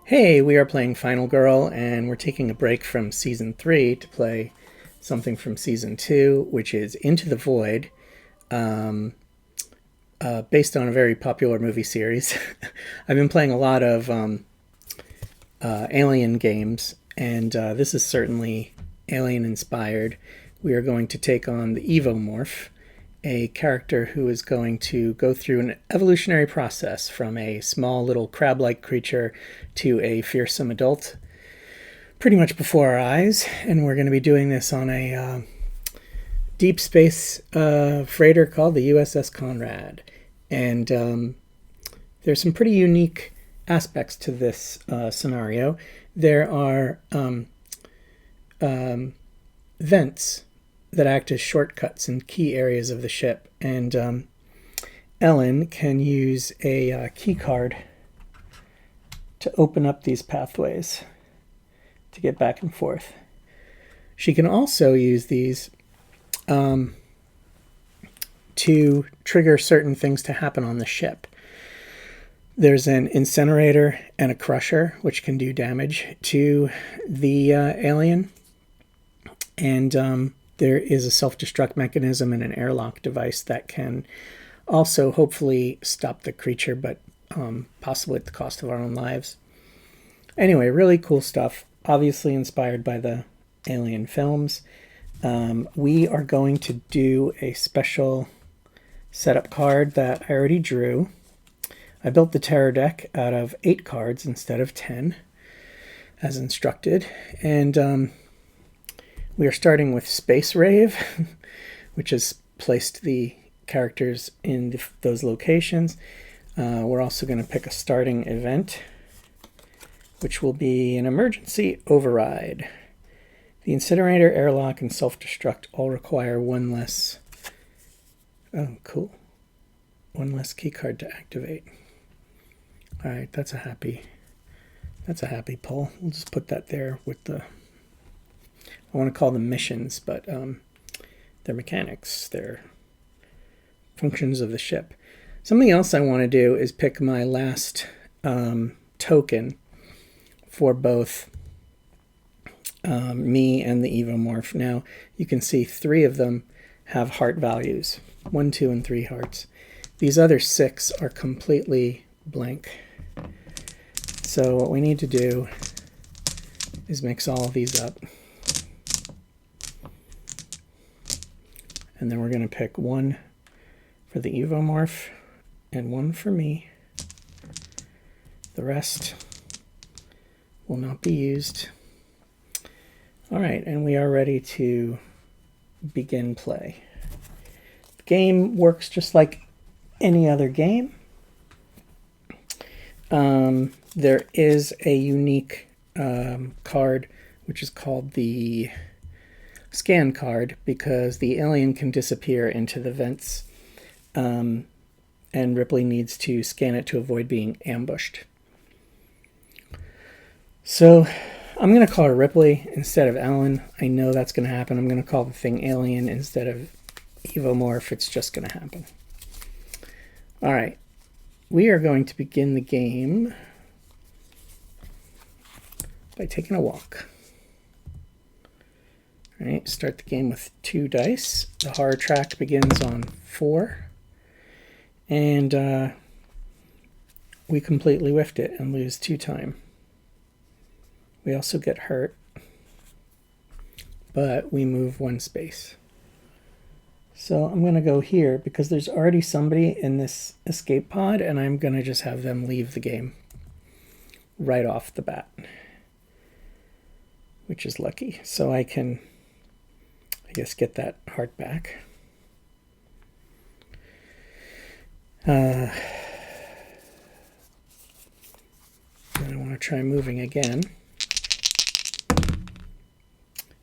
Hey, we are playing Final Girl, and we're taking a break from Season 3 to play something from Season 2, which is Into the Void, based on a very popular movie series. I've been playing a lot of Alien games, and this is certainly Alien-inspired. We are going to take on the Evomorph, a character who is going to go through an evolutionary process from a small little crab-like creature to a fearsome adult pretty much before our eyes. And we're going to be doing this on a deep space freighter called the USS Conrad. And there's some pretty unique aspects to this scenario. There are vents that act as shortcuts in key areas of the ship. And Ellen can use a key card to open up these pathways to get back and forth. She can also use these to trigger certain things to happen on the ship. There's an incinerator and a crusher, which can do damage to the alien. And there is a self-destruct mechanism and an airlock device that can also hopefully stop the creature, but possibly at the cost of our own lives. Anyway, really cool stuff. Obviously inspired by the Alien films. We are going to do a special setup card that I already drew. I built the terror deck out of 8 cards instead of 10, as instructed. And we are starting with Space Rave, which has placed the characters in those locations. We're also going to pick a starting event, which will be an emergency override. The incinerator, airlock, and self-destruct all require one less... Oh, cool. One less keycard to activate. All right, that's a happy pull. We'll just put that there with the... I want to call them missions, but they're mechanics. They're functions of the ship. Something else I want to do is pick my last token for both me and the Evomorph. Now, you can see 3 of them have heart values. 1, 2, and 3 hearts. These other 6 are completely blank. So what we need to do is mix all of these up. And then we're going to pick 1 for the Evomorph and 1 for me. The rest will not be used. All right, and we are ready to begin play. The game works just like any other game. There is a unique card, which is called the scan card, because the alien can disappear into the vents, and Ripley needs to scan it to avoid being ambushed. So I'm going to call her Ripley instead of Ellen. I know that's going to happen. I'm going to call the thing Alien instead of Evomorph. It's just going to happen. All right. We are going to begin the game by taking a walk. All right, start the game with 2 dice. The horror track begins on 4. And we completely whiffed it and lose 2 time. We also get hurt, but we move 1 space. So I'm going to go here because there's already somebody in this escape pod, and I'm going to just have them leave the game right off the bat, which is lucky. So I can, I guess, get that heart back. And I want to try moving again.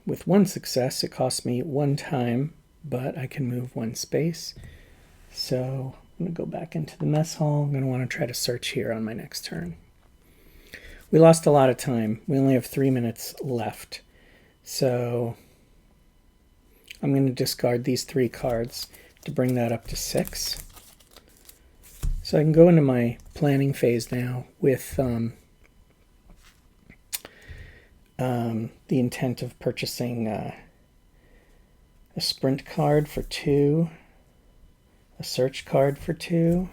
With 1 success, it costs me 1 time, but I can move 1 space. So I'm going to go back into the mess hall. I'm going to want to try to search here on my next turn. We lost a lot of time. We only have 3 minutes left. So I'm going to discard these 3 cards to bring that up to 6. So I can go into my planning phase now with the intent of purchasing a sprint card for 2, a search card for 2,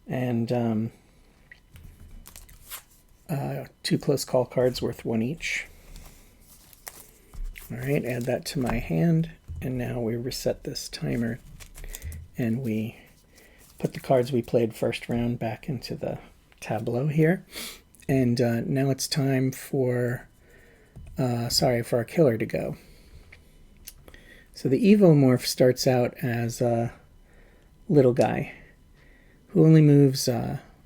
and 2 close call cards worth 1 each. All right, add that to my hand, and now we reset this timer, and we put the cards we played first round back into the tableau here. And now it's time for our killer to go. So the Evomorph starts out as a little guy who only moves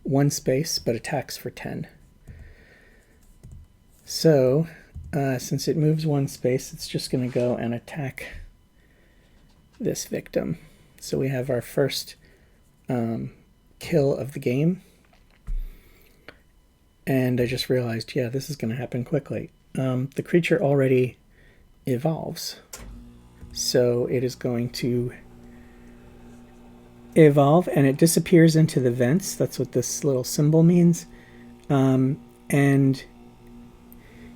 1 space but attacks for 10. So since it moves 1 space, it's just going to go and attack this victim. So we have our first kill of the game. And I just realized, yeah, this is going to happen quickly. The creature already evolves. So it is going to evolve, and it disappears into the vents. That's what this little symbol means. And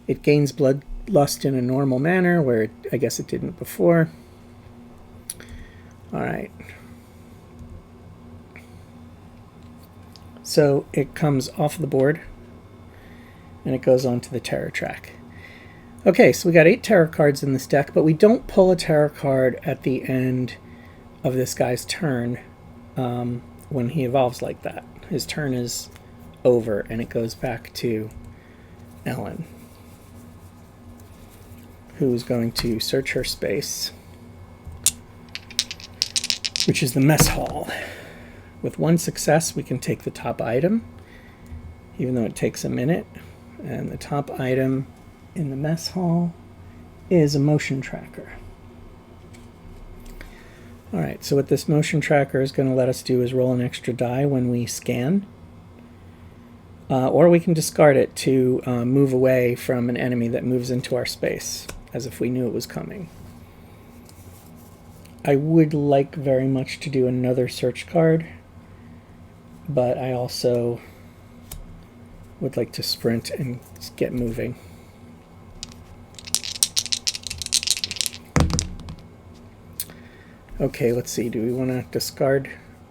it gains bloodlust in a normal manner, where I guess it didn't before. All right. So it comes off the board, and it goes on to the terror track. Okay, so we got 8 terror cards in this deck, but we don't pull a terror card at the end of this guy's turn when he evolves like that. His turn is over, and it goes back to Ellen, who is going to search her space, which is the mess hall. With 1 success, we can take the top item, even though it takes a minute. And the top item in the mess hall is a motion tracker. All right, so what this motion tracker is going to let us do is roll an extra die when we scan. Or we can discard it to move away from an enemy that moves into our space, as if we knew it was coming. I would like very much to do another search card, but I also would like to sprint and get moving. Okay, let's see. Do we want to discard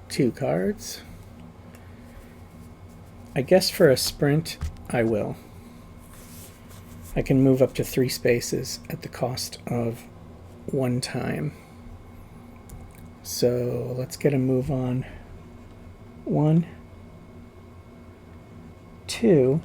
2 cards? I guess for a sprint, I will. I can move up to 3 spaces at the cost of 1 time. So let's get a move on. 1, 2,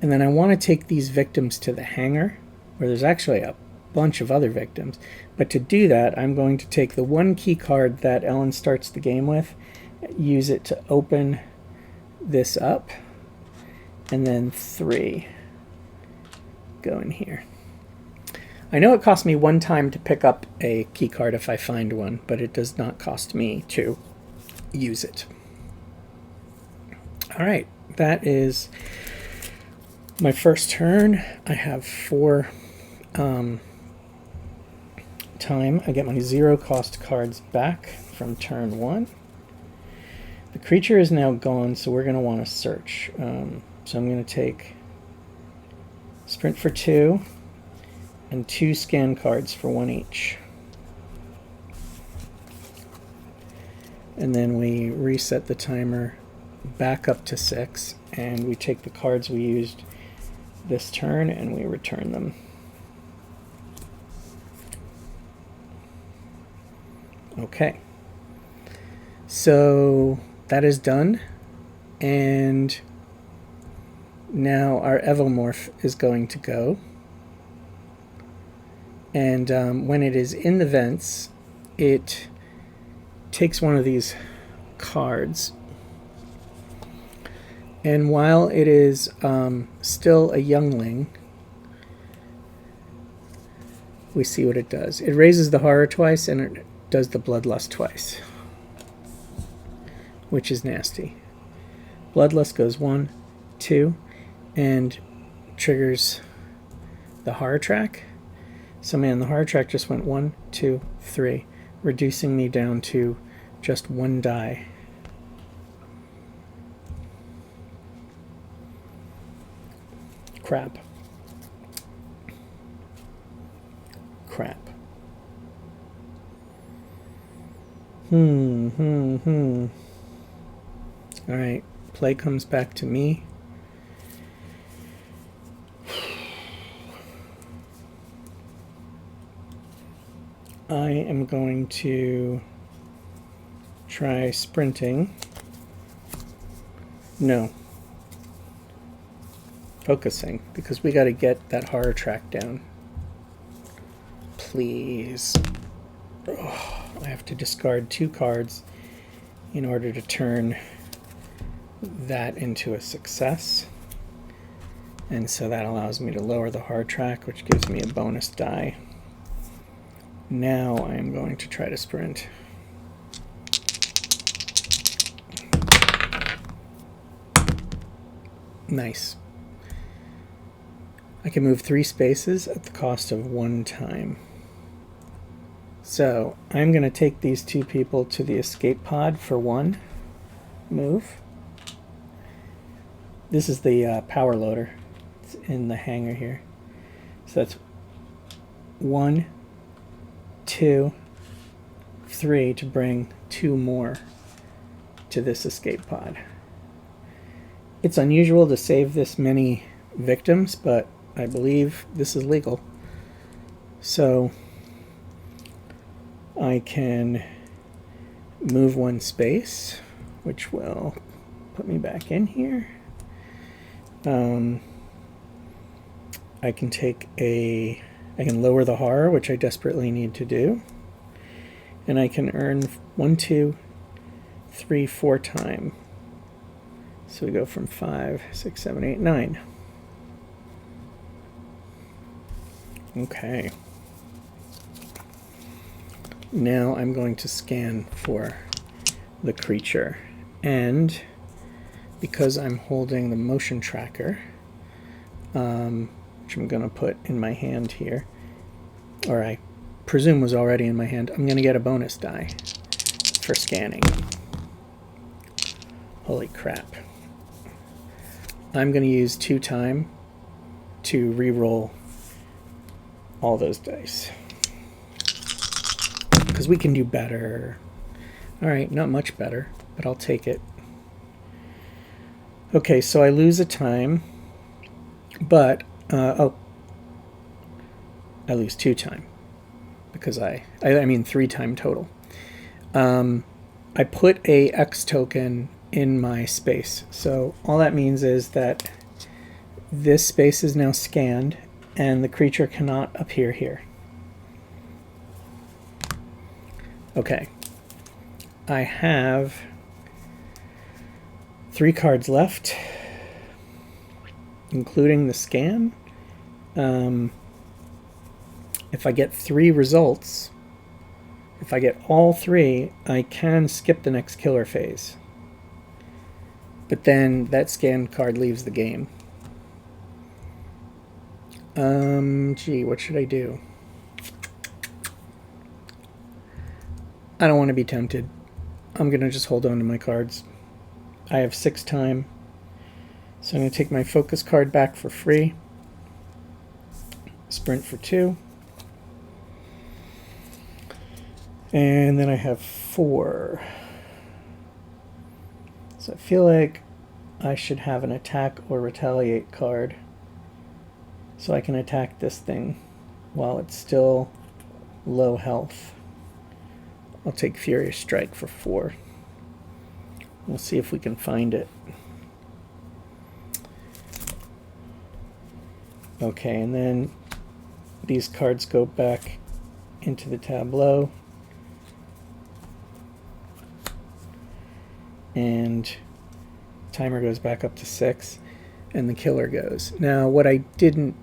and then I want to take these victims to the hangar, where there's actually a bunch of other victims. But to do that, I'm going to take the 1 key card that Ellen starts the game with, use it to open this up, and then 3 go in here. I know it costs me 1 time to pick up a key card if I find one, but it does not cost me to use it. All right, that is my first turn. I have 4 time. I get my 0 cost cards back from turn 1. The creature is now gone, so we're going to want to search. So I'm going to take sprint for 2 and 2 scan cards for 1 each. And then we reset the timer back up to 6, and we take the cards we used this turn and we return them. Okay, so that is done, and now our Evomorph is going to go, and when it is in the vents, it takes one of these cards, and while it is still a youngling, we see what it does. It raises the horror twice, and it does the bloodlust twice, which is nasty. Bloodlust goes 1, 2, and triggers the horror track. So man, the horror track just went 1, 2, 3, reducing me down to just 1 die. Crap. Crap. Alright, play comes back to me. I am going to try sprinting. No. Focusing, because we got to get that horror track down. Please. Oh, I have to discard 2 cards in order to turn that into a success. And so that allows me to lower the horror track, which gives me a bonus die. Now I am going to try to sprint. Nice. I can move 3 spaces at the cost of 1 time. So I'm going to take these 2 people to the escape pod for 1 move. This is the power loader. It's in the hangar here. So that's 1, 2, 3 to bring 2 more to this escape pod. It's unusual to save this many victims, but I believe this is legal. So I can move 1 space, which will put me back in here. I can I can lower the horror, which I desperately need to do. And I can earn 1, 2, 3, 4 time. So we go from 5, 6, 7, 8, 9. Okay. Now I'm going to scan for the creature. And because I'm holding the motion tracker, which I'm going to put in my hand here, or I presume was already in my hand, I'm going to get a bonus die for scanning. Holy crap. I'm going to use 2 time to re-roll all those dice, because we can do better. Alright, not much better, but I'll take it. Okay, so I lose a time, but I lose 2 time, because I mean 3 time total. I put a X token in my space, so all that means is that this space is now scanned and the creature cannot appear here. Okay, I have 3 cards left, including the scan. If I get 3 results, if I get all 3, I can skip the next killer phase. But then that scan card leaves the game. Gee, what should I do? I don't want to be tempted. I'm going to just hold on to my cards. I have 6 time. So I'm going to take my focus card back for free. Sprint for 2. And then I have 4. So I feel like I should have an attack or retaliate card, so I can attack this thing while it's still low health. I'll take Furious Strike for 4. We'll see if we can find it. Okay, and then these cards go back into the tableau. And timer goes back up to 6, and the killer goes. Now, what I didn't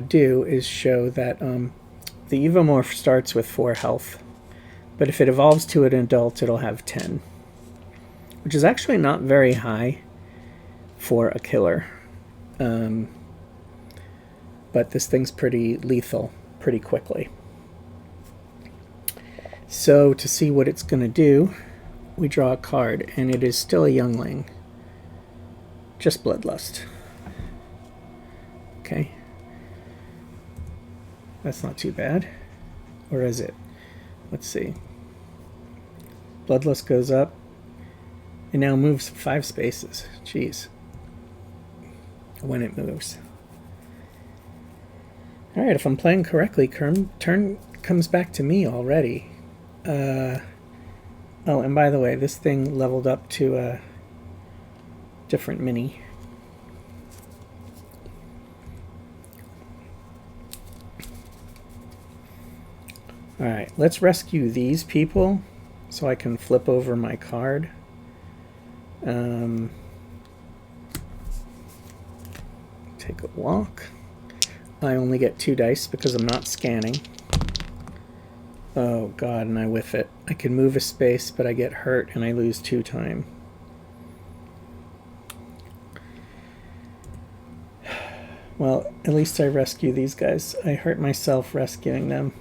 do is show that the Evomorph starts with 4 health, but if it evolves to an adult, it'll have 10, which is actually not very high for a killer. But this thing's pretty lethal pretty quickly. So to see what it's going to do, we draw a card, and it is still a youngling. Just Bloodlust. Okay. That's not too bad. Or is it? Let's see. Bloodlust goes up. It now moves 5 spaces. Jeez. When it moves. Alright, if I'm playing correctly, turn comes back to me already. Oh, and by the way, this thing leveled up to a different mini. Alright, let's rescue these people so I can flip over my card. Take a walk. I only get 2 dice because I'm not scanning. Oh god, and I whiff it. I can move a space, but I get hurt and I lose 2 time. Well, at least I rescue these guys. I hurt myself rescuing them.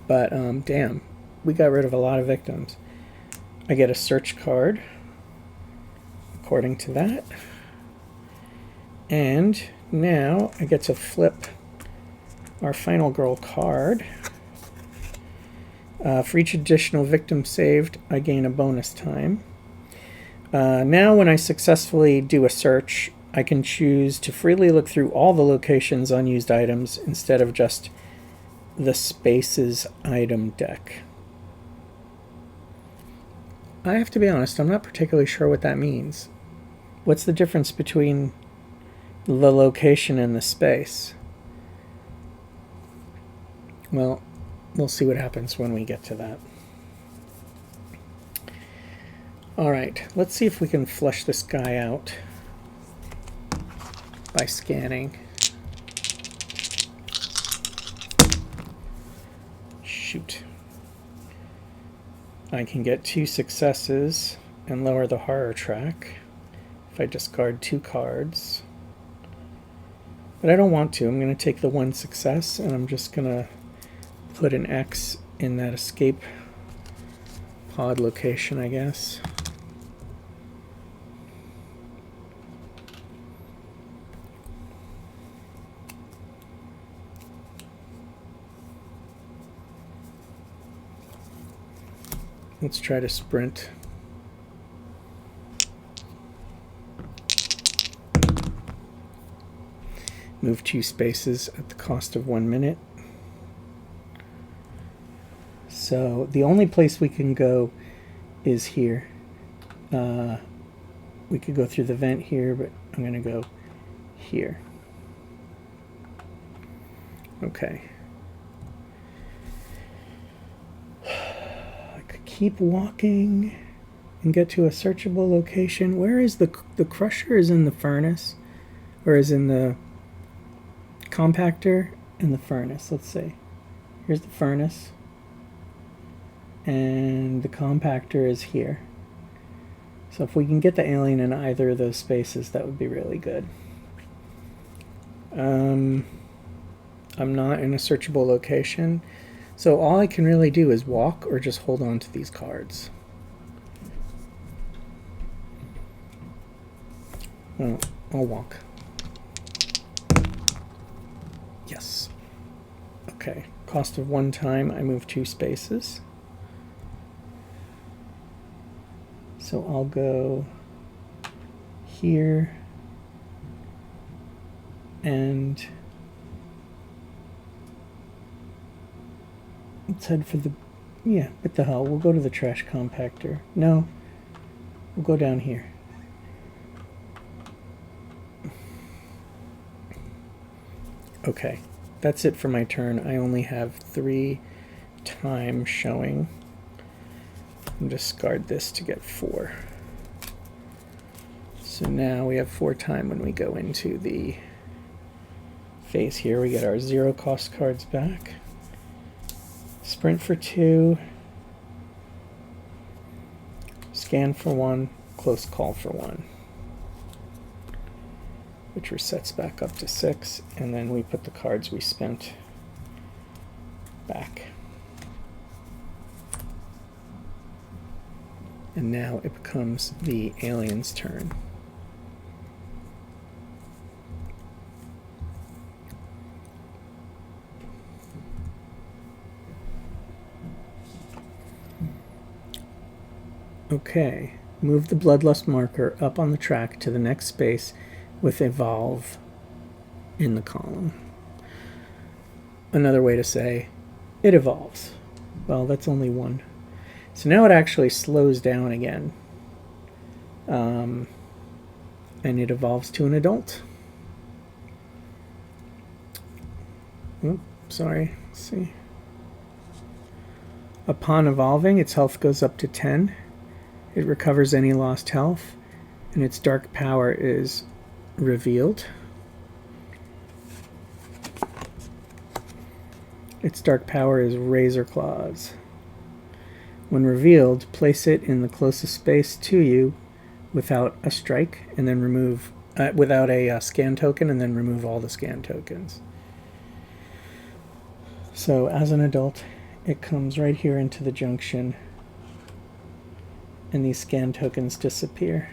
But, damn. We got rid of a lot of victims. I get a search card, according to that. And now I get to flip our final girl card. For each additional victim saved, I gain a bonus time. Now when I successfully do a search, I can choose to freely look through all the locations' unused items instead of just the Spaces item deck. I have to be honest, I'm not particularly sure what that means. What's the difference between the location and the space? Well, we'll see what happens when we get to that. Alright, let's see if we can flush this guy out by scanning. Shoot. I can get 2 successes and lower the horror track if I discard 2 cards. But I don't want to. I'm going to take the 1 success and I'm just going to put an X in that escape pod location, I guess. Let's try to sprint. Move 2 spaces at the cost of 1 minute. So the only place we can go is here. We could go through the vent here, but I'm going to go here. Okay. Keep walking and get to a searchable location. Where is the crusher? Is in the furnace, or is in the compactor in the furnace? Let's see. Here's the furnace, and the compactor is here. So if we can get the alien in either of those spaces, that would be really good. I'm not in a searchable location. So all I can really do is walk or just hold on to these cards. Well, I'll walk. Yes. Okay. Cost of 1 time, I move 2 spaces. So I'll go here and let's head for the, yeah, what the hell, we'll go to the trash compactor. No, we'll go down here. Okay, that's it for my turn. I only have 3 time showing. I'll discard this to get 4. So now we have 4 time when we go into the phase here. We get our 0 cost cards back. Sprint for 2, scan for 1, close call for 1, which resets back up to 6, and then we put the cards we spent back. And now it becomes the alien's turn. Okay, move the bloodlust marker up on the track to the next space with evolve in the column. Another way to say it evolves. Well, that's only one. So now it actually slows down again. And it evolves to an adult. Oops, sorry, let's see. Upon evolving, its health goes up to 10. It recovers any lost health, and its dark power is revealed. Its dark power is Razor Claws. When revealed, place it in the closest space to you without a strike, and then remove without a scan token, and then remove all the scan tokens. So as an adult, it comes right here into the junction, and these scan tokens disappear.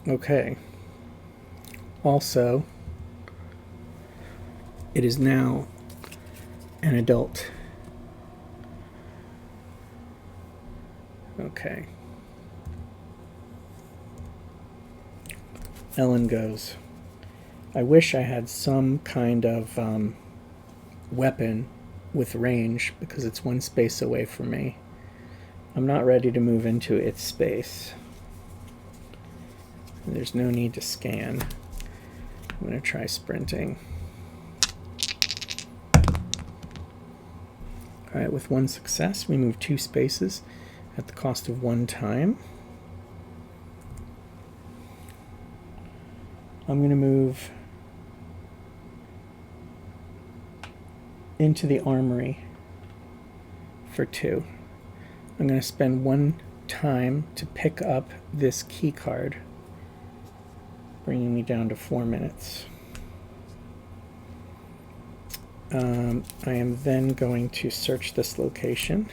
Okay. Also, it is now an adult. Okay. Ellen goes, I wish I had some kind of weapon with range because it's one space away from me. I'm not ready to move into its space. And there's no need to scan. I'm going to try sprinting. Alright, with one success, we move 2 spaces at the cost of 1 time. I'm going to move into the armory for 2. I'm going to spend 1 time to pick up this key card, bringing me down to 4 minutes. I am then going to search this location.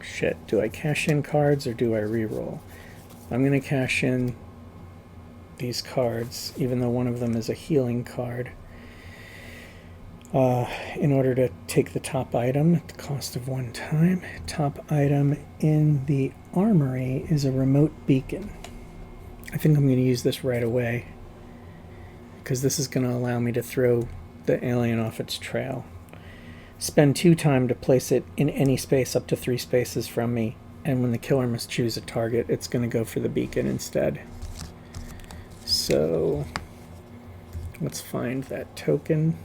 Shit, do I cash in cards or do I re-roll? I'm going to cash in these cards, even though one of them is a healing card, in order to take the top item at the cost of 1 time. Top item in the armory is a remote beacon. I think I'm going to use this right away, because this is going to allow me to throw the alien off its trail. Spend 2 time to place it in any space up to 3 spaces from me, and when the killer must choose a target, it's going to go for the beacon instead. So let's find that token.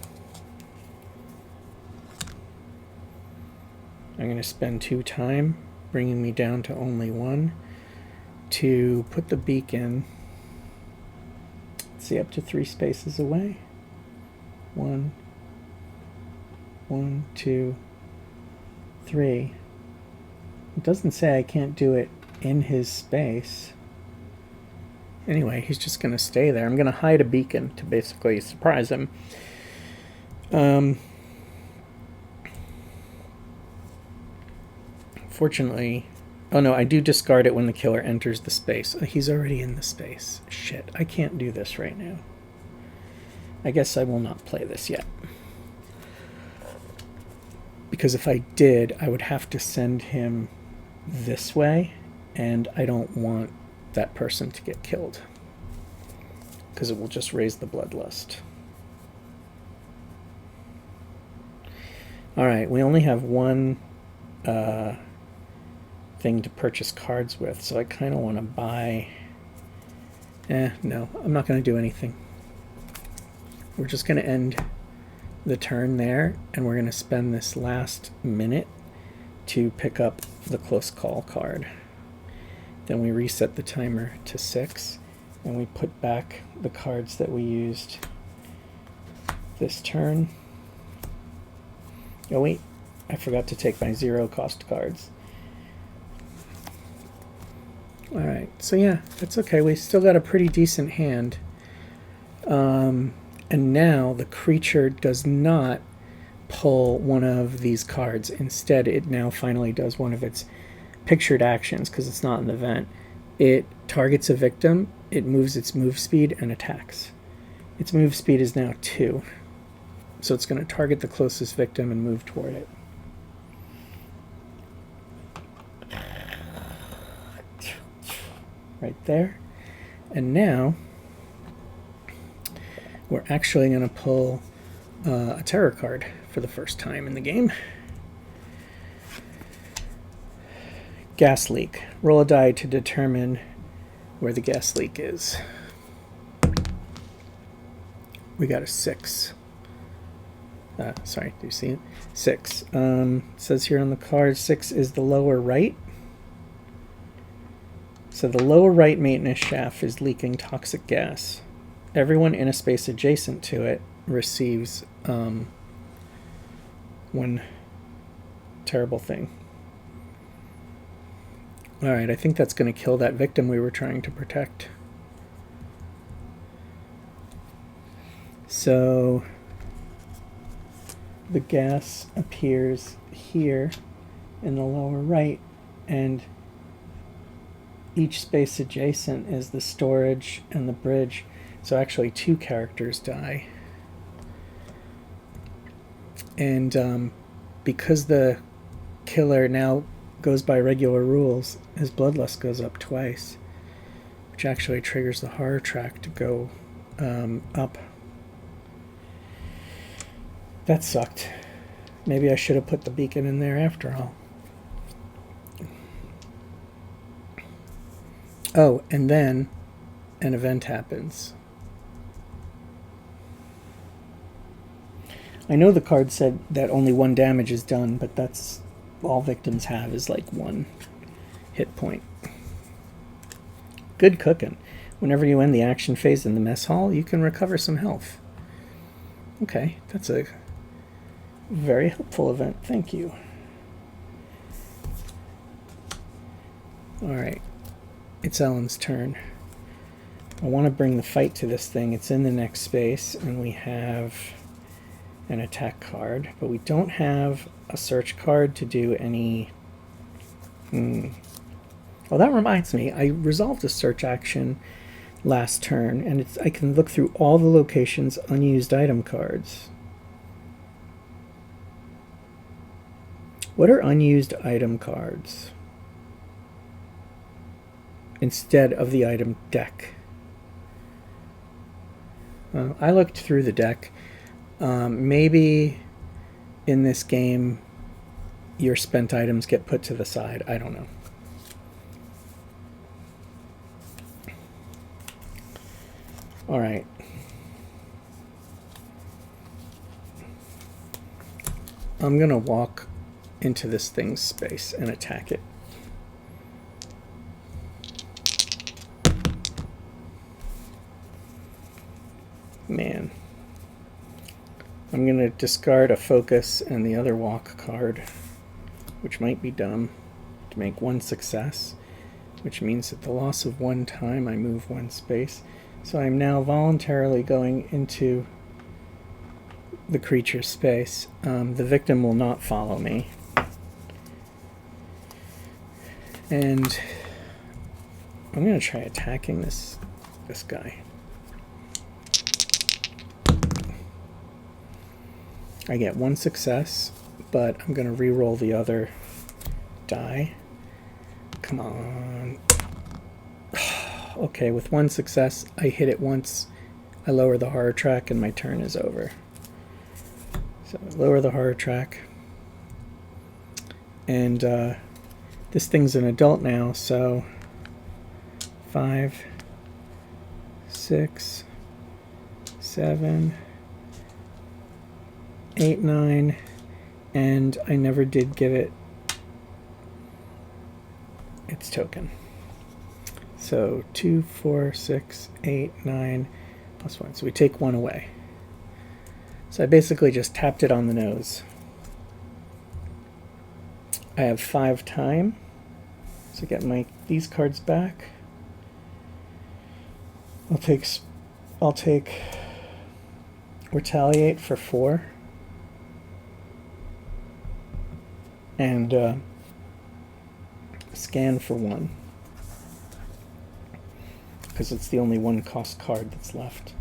I'm going to spend 2 time, bringing me down to only 1, to put the beacon, let's see, up to 3 spaces away. 1, 2, 3. It doesn't say I can't do it in his space. Anyway, he's just going to stay there. I'm going to hide a beacon to basically surprise him. Fortunately, oh no, I do discard it when the killer enters the space. He's already in the space. Shit, I can't do this right now. I guess I will not play this yet. Because if I did, I would have to send him this way, and I don't want that person to get killed, because it will just raise the bloodlust. Alright, we only have 1 thing to purchase cards with, so I kind of want to buy... no, I'm not going to do anything. We're just going to end the turn there, and we're going to spend this last minute to pick up the close call card. Then we reset the timer to 6, and we put back the cards that we used this turn. Oh wait, I forgot to take my 0 cost cards. Alright, so yeah, that's okay. We still got a pretty decent hand. And now the creature does not pull one of these cards. Instead, it now finally does one of its pictured actions, because it's not in the event. It targets a victim, it moves its move speed, and attacks. Its move speed is now 2. So it's going to target the closest victim and move toward it. Right there. And now we're actually going to pull a terror card for the first time in the game. Gas leak. Roll a die to determine where the gas leak is. We got a 6. Sorry, do you see it? 6. It says here on the card, 6 is the lower right. So the lower right maintenance shaft is leaking toxic gas. Everyone in a space adjacent to it receives one terrible thing. Alright, I think that's going to kill that victim we were trying to protect. So the gas appears here in the lower right, and each space adjacent is the storage and the bridge. So actually 2 characters die. And because the killer now goes by regular rules, his bloodlust goes up twice, which actually triggers the horror track to go up. That sucked. Maybe I should have put the beacon in there after all. Oh, and then an event happens. I know the card said that only 1 damage is done, but that's all victims have is like 1 hit point. Good cooking. Whenever you end the action phase in the mess hall, you can recover some health. Okay, that's a very helpful event. Thank you. Alright, it's Ellen's turn. I want to bring the fight to this thing. It's in the next space, and we have an attack card, but we don't have a search card to do any... Well, that reminds me, I resolved a search action last turn, and I can look through all the location's unused item cards. What are unused item cards instead of the item deck? I looked through the deck. Maybe in this game your spent items get put to the side. I don't know. All right. I'm going to walk into this thing's space and attack it. Man. I'm going to discard a focus and the other walk card, which might be dumb, to make 1 success, which means at the loss of 1 time I move 1 space. So I'm now voluntarily going into the creature's space. The victim will not follow me. And I'm going to try attacking this guy. I get 1 success, but I'm going to re-roll the other die. Come on. Okay, with 1 success, I hit it once. I lower the horror track, and my turn is over. So lower the horror track. And this thing's an adult now, so 5, 6, 7, 8, 9, and I never did give it its token. So 2, 4, 6, 8, 9, plus 1. So we take 1 away. So I basically just tapped it on the nose. I have 5 time, so get these cards back. I'll take retaliate for 4. And scan for 1, because it's the only 1 cost card that's left.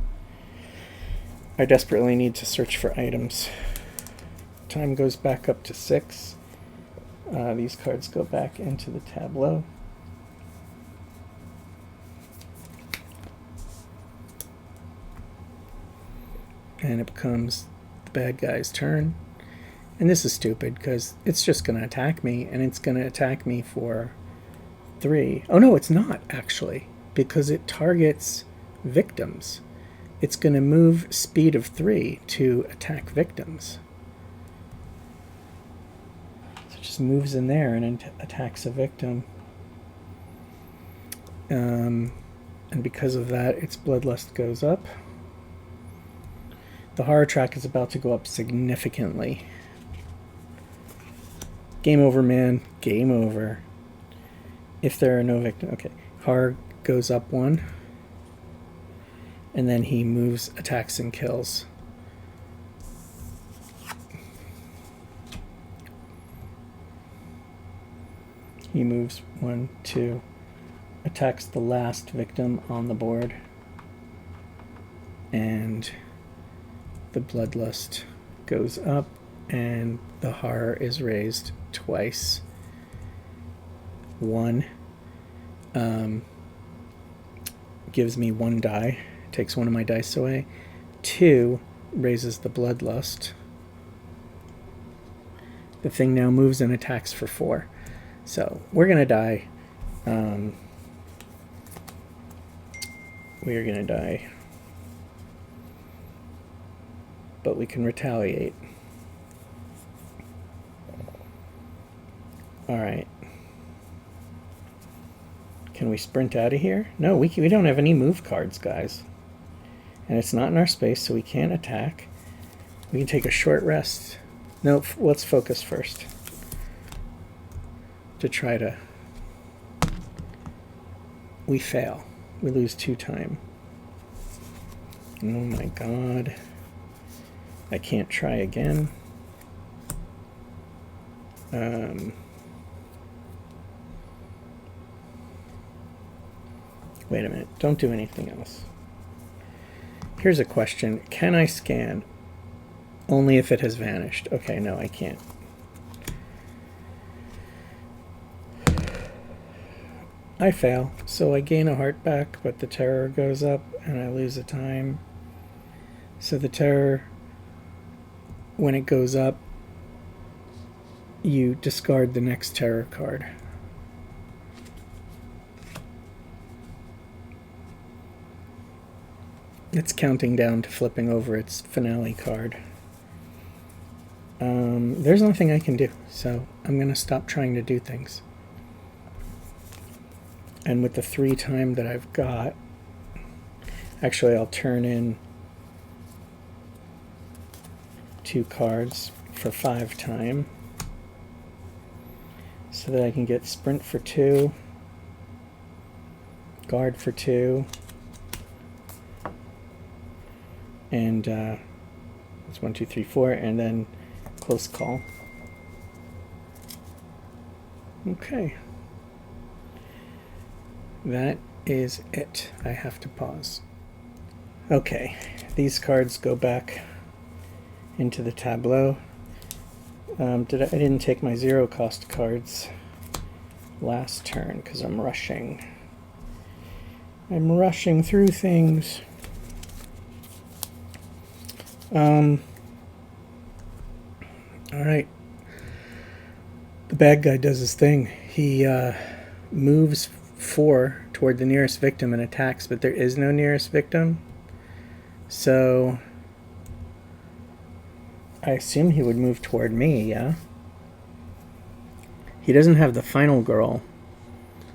I desperately need to search for items. Time goes back up to 6. These cards go back into the tableau. And it becomes the bad guy's turn. And this is stupid because it's just going to attack me, and it's going to attack me for 3. Oh no, it's not actually, because it targets victims. It's going to move speed of 3 to attack victims. So it just moves in there and attacks a victim. And because of that, its bloodlust goes up. The horror track is about to go up significantly. Game over, man. Game over. If there are no victims. Okay. Horror goes up 1. And then he moves, attacks, and kills. He moves 1, 2. Attacks the last victim on the board. And the bloodlust goes up. And the horror is raised twice. 1 gives me 1 die, takes 1 of my dice away. 2 raises the bloodlust. The thing now moves and attacks for 4. So we're gonna die. We are gonna die. But we can retaliate. Alright. Can we sprint out of here? No, we don't have any move cards, guys. And it's not in our space, so we can't attack. We can take a short rest. Nope, let's focus first. To try to... We fail. We lose 2 time. Oh my god. I can't try again. Wait a minute, don't do anything else. Here's a question. Can I scan? Only if it has vanished. Okay, no, I can't. I fail, so I gain a heart back, but the terror goes up and I lose a time. So the terror, when it goes up, you discard the next terror card. It's counting down to flipping over its finale card. There's nothing I can do, so I'm going to stop trying to do things. And with the 3 time that I've got, actually I'll turn in 2 cards for 5 time, so that I can get sprint for 2, guard for 2, and it's 1, 2, 3, 4, and then close call. Okay. That is it. I have to pause. Okay, these cards go back into the tableau. I didn't take my 0 cost cards last turn because I'm rushing. I'm rushing through things. Alright. The bad guy does his thing. He moves 4 toward the nearest victim and attacks, but there is no nearest victim. So I assume he would move toward me, yeah? He doesn't have the final girl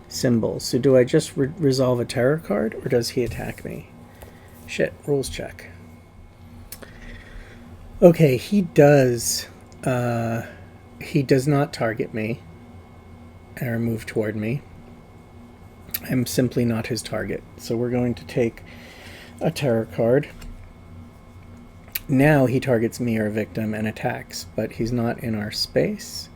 symbol, so do I just resolve a terror card, or does he attack me? Shit, rules check. Okay, he does not target me or move toward me. I'm simply not his target, so we're going to take a terror card. Now he targets me or a victim and attacks, but he's not in our space.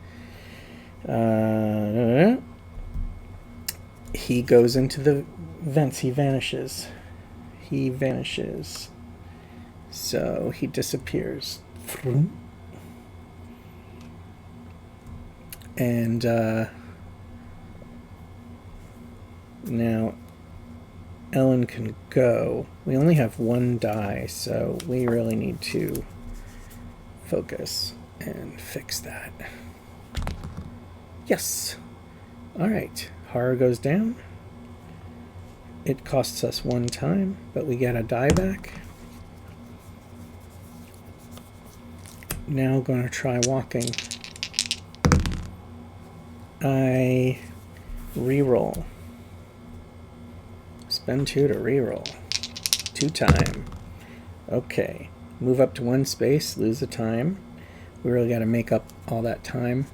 He goes into the vents. He vanishes. He vanishes. So he disappears. And now Ellen can go. We only have one die, so we really need to focus and fix that. Yes. All right. Horror goes down. It costs us one time, but we get a die back. Now going to try walking. I reroll. Spend 2 to reroll. 2 time. Okay. Move up to 1 space, lose a time. We really got to make up all that time.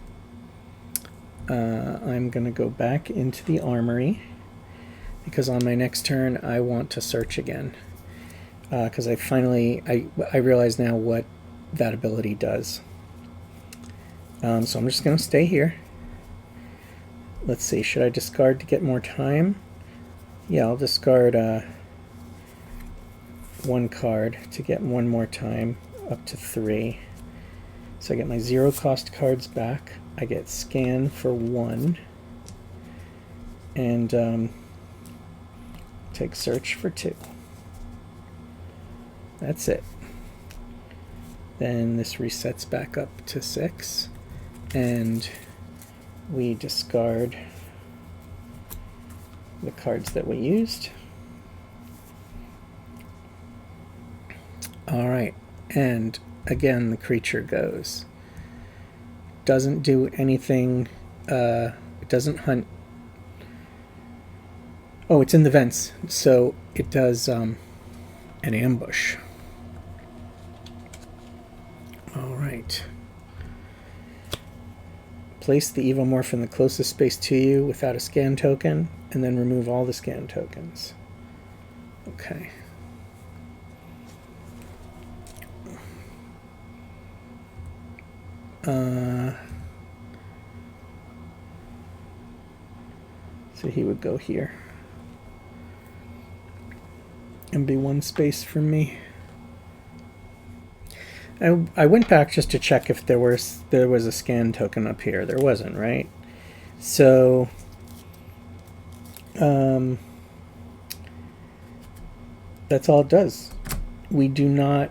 I'm going to go back into the armory because on my next turn I want to search again. Because I realize now what that ability does. So I'm just going to stay here. Let's see, should I discard to get more time? Yeah, I'll discard 1 card to get 1 more time, up to 3. So I get my 0 cost cards back. I get scan for 1. And take search for 2. That's it. Then this resets back up to 6. And we discard the cards that we used. All right, and again the creature goes. Doesn't do anything. It doesn't hunt. Oh, it's in the vents, so it does an ambush. All right. Place the Evomorph in the closest space to you without a scan token, and then remove all the scan tokens. Okay. So he would go here and be 1 space from me. I went back just to check if there was a scan token up here. There wasn't, right? So that's all it does. We do not.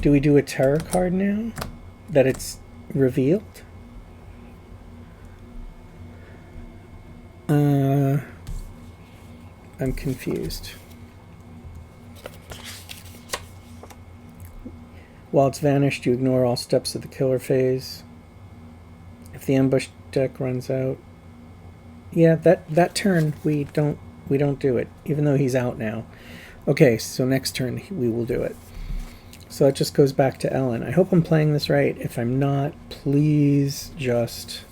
Do we do a terror card now that it's revealed? I'm confused. While it's vanished, you ignore all steps of the killer phase. If the ambush deck runs out, yeah, that turn we don't do it, even though he's out now. Okay, so next turn we will do it. So that just goes back to Ellen. I hope I'm playing this right. If I'm not, please just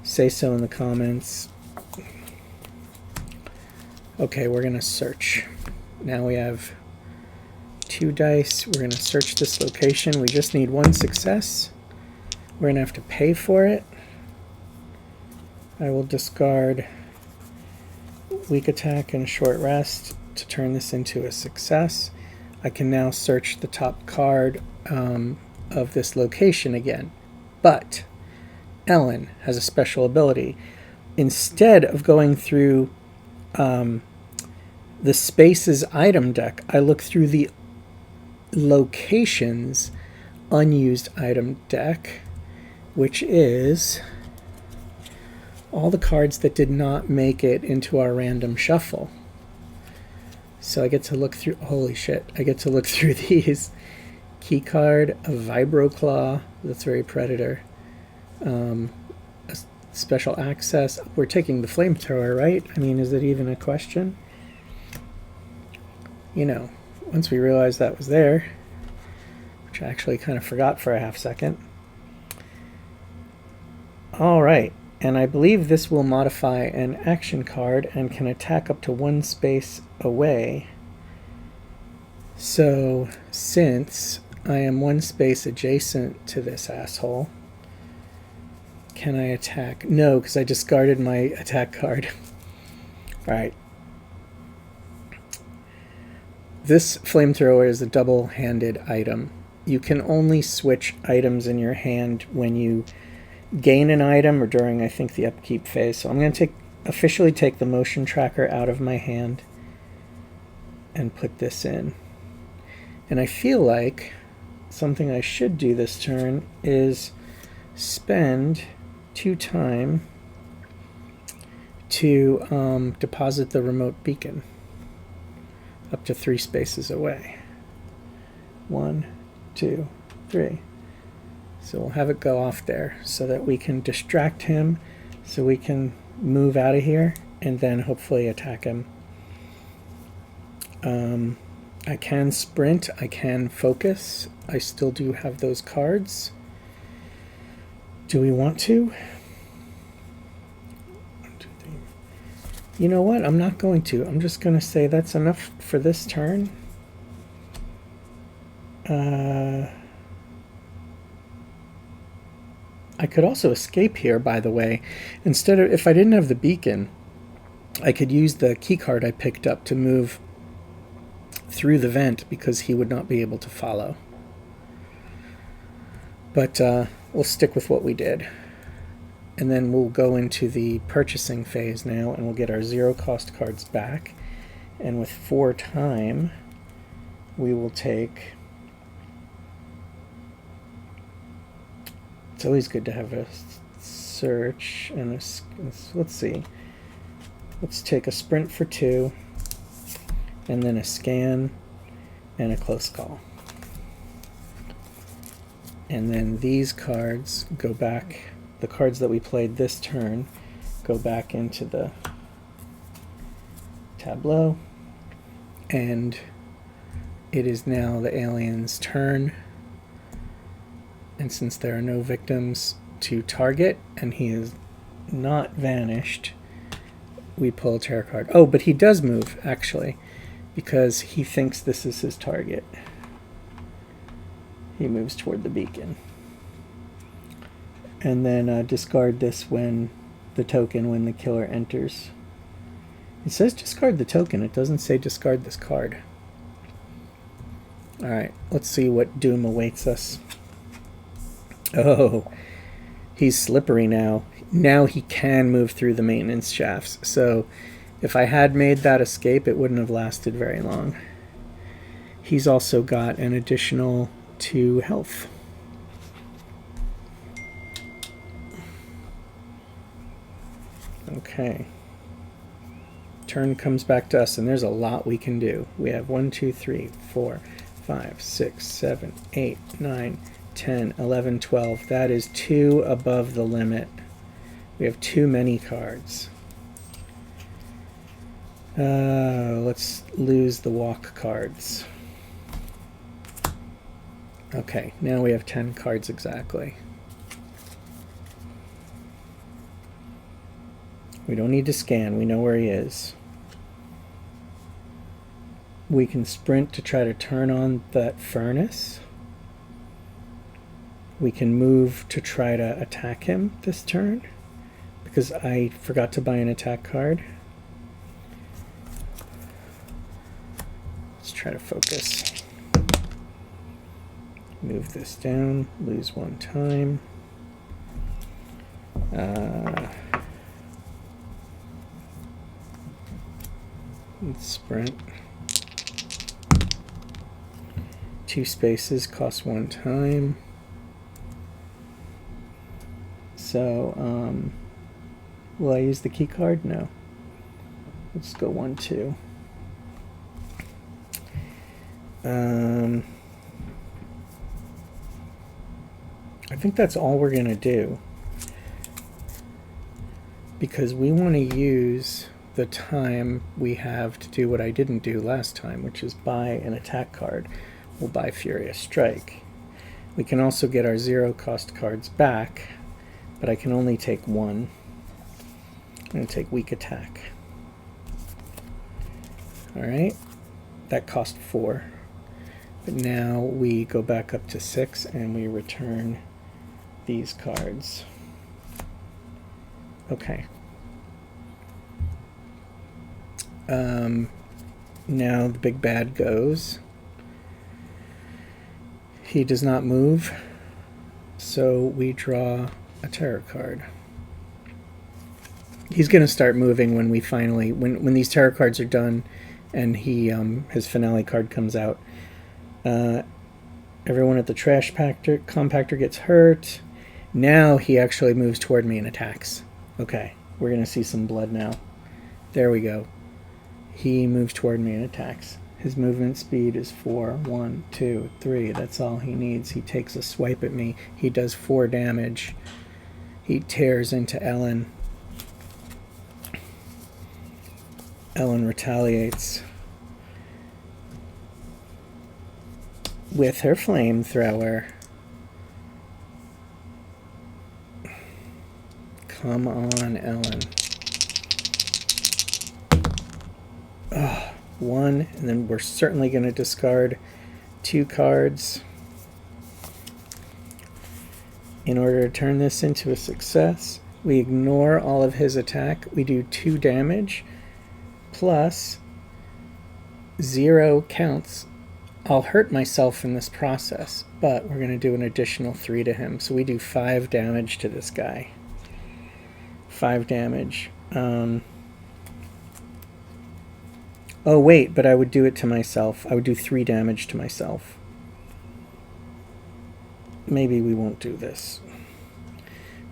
say so in the comments. Okay, we're gonna search. Now we have 2 dice. We're going to search this location. We just need 1 success. We're going to have to pay for it. I will discard weak attack and short rest to turn this into a success. I can now search the top card of this location again. But Ellen has a special ability. Instead of going through the Spaces item deck, I look through the Locations unused item deck, which is all the cards that did not make it into our random shuffle. So I get to look through, holy shit, I get to look through these. Key card, a Vibroclaw, that's very Predator. A special access. We're taking the flamethrower, right? I mean, is it even a question? You know, once we realized that was there, which I actually kind of forgot for a half second. All right, and I believe this will modify an action card and can attack up to 1 space away. So since I am 1 space adjacent to this asshole, can I attack? No, because I discarded my attack card. All right. This flamethrower is a double-handed item. You can only switch items in your hand when you gain an item or during, I think, the upkeep phase. So I'm going to officially take the motion tracker out of my hand and put this in. And I feel like something I should do this turn is spend 2 time to deposit the remote beacon up to 3 spaces away. 1, 2, 3. So we'll have it go off there so that we can distract him, so we can move out of here and then hopefully attack him. I can sprint, I can focus. I still do have those cards. Do we want to? 1, 2, 3. You know what? I'm not going to. I'm just going to say that's enough for this turn. I could also escape here, by the way. Instead of, if I didn't have the beacon, I could use the keycard I picked up to move through the vent because he would not be able to follow. But we'll stick with what we did. And then we'll go into the purchasing phase now, and we'll get our 0 cost cards back. And with 4 time, we will take... It's always good to have a search and let's see. Let's take a sprint for 2, and then a scan and a close call. And then these cards go back, the cards that we played this turn go back into the tableau, and it is now the alien's turn. And since there are no victims to target and he is not vanished, we pull a tarot card. Oh, but he does move, actually, because he thinks this is his target. He moves toward the beacon. And then discard this when the token, when the killer enters. It says discard the token. It doesn't say discard this card. Alright, let's see what doom awaits us. Oh, he's slippery now. Now he can move through the maintenance shafts. So if I had made that escape, it wouldn't have lasted very long. He's also got an additional 2 health. Okay. Turn comes back to us, and there's a lot we can do. We have 1, 2, 3, 4, 5, 6, 7, 8, 9, 10, 11, 12. That is 2 above the limit. We have too many cards. Let's lose the walk cards. Okay, now we have 10 cards exactly. We don't need to scan. We know where he is. We can sprint to try to turn on that furnace. We can move to try to attack him this turn, because I forgot to buy an attack card. Let's try to focus. Move this down, lose 1 time. Let's sprint. 2 spaces, cost 1 time. So, will I use the key card? No. Let's go 1, 2. I think that's all we're going to do, because we want to use the time we have to do what I didn't do last time, which is buy an attack card. We'll buy Furious Strike. We can also get our 0 cost cards back, but I can only take 1. I'm going to take Weak Attack. Alright, that cost 4. But now we go back up to 6 and we return these cards. Okay. Now the big bad goes. He does not move, so we draw a terror card. He's going to start moving when we finally, when these terror cards are done and he his finale card comes out. Everyone at the trash compactor gets hurt. Now he actually moves toward me and attacks. Okay, we're going to see some blood now. There we go. He moves toward me and attacks. His movement speed is 4. 1, 2, 3. That's all he needs. He takes a swipe at me. He does 4 damage. He tears into Ellen. Ellen retaliates with her flamethrower. Come on, Ellen. Oh, 1, and then we're certainly going to discard 2 cards in order to turn this into a success. We ignore all of his attack. We do 2 damage plus 0 counts. I'll hurt myself in this process, but we're going to do an additional 3 to him. So we do 5 damage to this guy. 5 damage. Oh, wait, but I would do it to myself. I would do 3 damage to myself. Maybe we won't do this.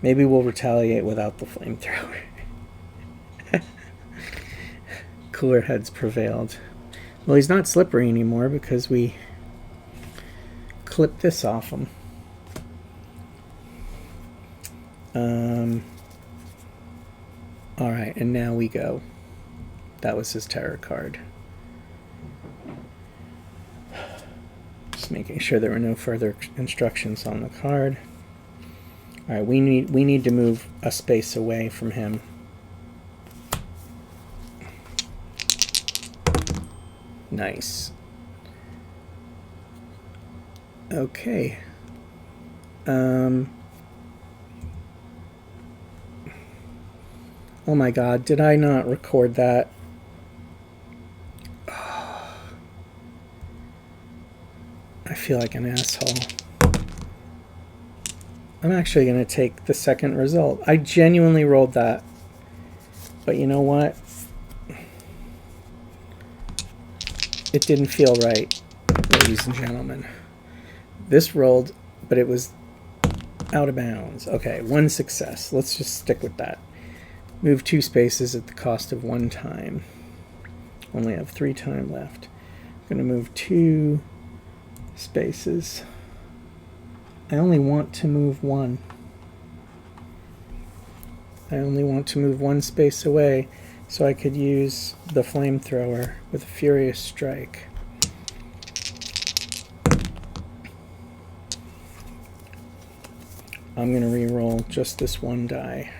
Maybe we'll retaliate without the flamethrower. Cooler heads prevailed. Well, he's not slippery anymore because we clipped this off him. Alright, and now we go. That was his terror card. Just making sure there were no further instructions on the card. Alright, we need to move a space away from him. Nice. Okay. Oh my god, did I not record that? Oh, I feel like an asshole. I'm actually going to take the second result. I genuinely rolled that. But you know what? It didn't feel right, ladies and gentlemen. This rolled, but it was out of bounds. Okay, 1 success. Let's just stick with that. Move 2 spaces at the cost of 1 time. Only have 3 time left. I'm going to move 2 spaces. I only want to move 1. I only want to move 1 space away so I could use the flamethrower with a furious strike. I'm going to re-roll just this 1 die.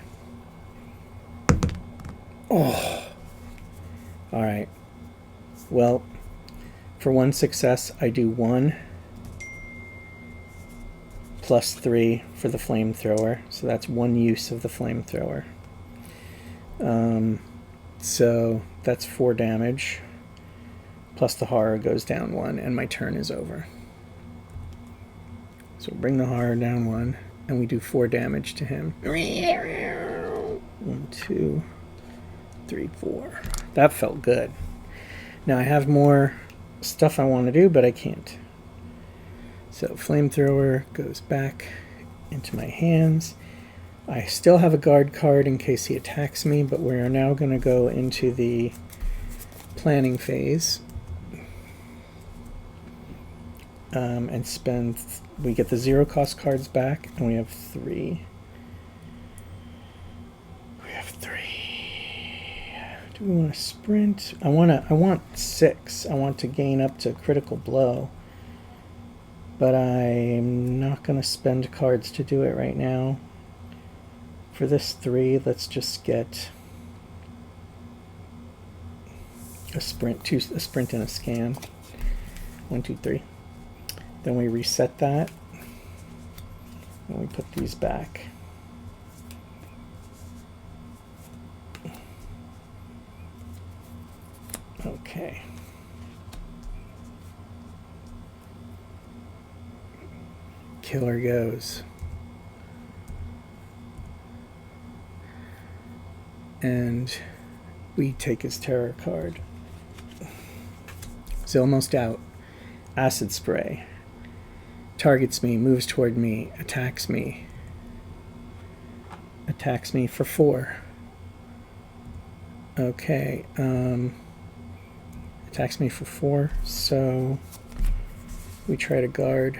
Oh! Alright. Well, for 1 success, I do 1 plus 3 for the flamethrower. So that's 1 use of the flamethrower. So that's 4 damage. Plus the horror goes down 1, and my turn is over. So bring the horror down 1, and we do 4 damage to him. 1, 2, 3, 4. That felt good. Now I have more stuff I want to do, but I can't. So flamethrower goes back into my hands. I still have a guard card in case he attacks me, but we are now going to go into the planning phase and spend. We get the 0 cost cards back, and we have 3. We have 3. Do we want to sprint? I want 6. I want to gain up to critical blow. But I'm not going to spend cards to do it right now. For this 3, let's just get a sprint, a sprint and a scan. 1, 2, 3. Then we reset that. And we put these back. Okay. killer goes. And we take his terror card. He's almost out. Acid spray. Targets me, moves toward me, attacks me. Attacks me for 4. Okay, attacks me for 4, so we try to guard.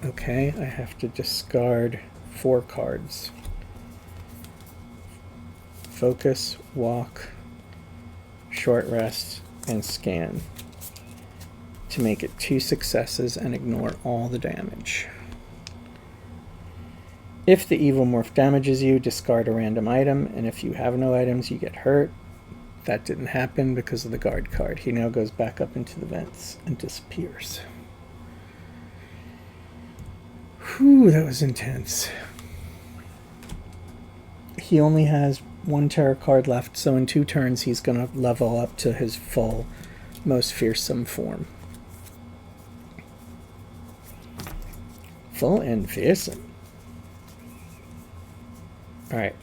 Okay, I have to discard 4 cards. Focus, walk, short rest, and scan to make it 2 successes and ignore all the damage. If the Evomorph damages you, discard a random item, and if you have no items, you get hurt. That didn't happen because of the guard card. He now goes back up into the vents and disappears. Whew, that was intense. He only has 1 terror card left, so in 2 turns he's going to level up to his full, most fearsome form. Full and fearsome. Alright,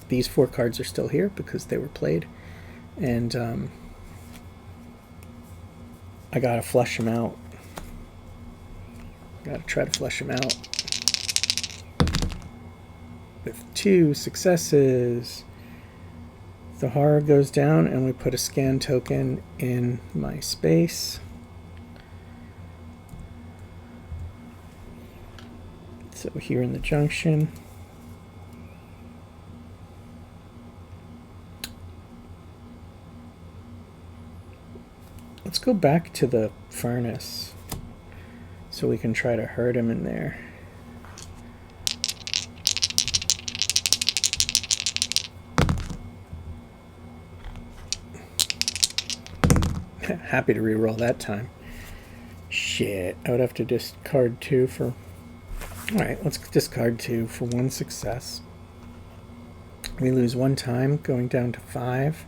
these 4 cards are still here because they were played, and I gotta flush them out. Gotta try to flush them out. With 2 successes, the horror goes down, and we put a scan token in my space. So here in the junction. Let's go back to the furnace so we can try to hurt him in there. Happy to reroll that time. Shit, I would have to discard 2 for... Alright, let's discard 2 for 1 success. We lose 1 time, going down to 5.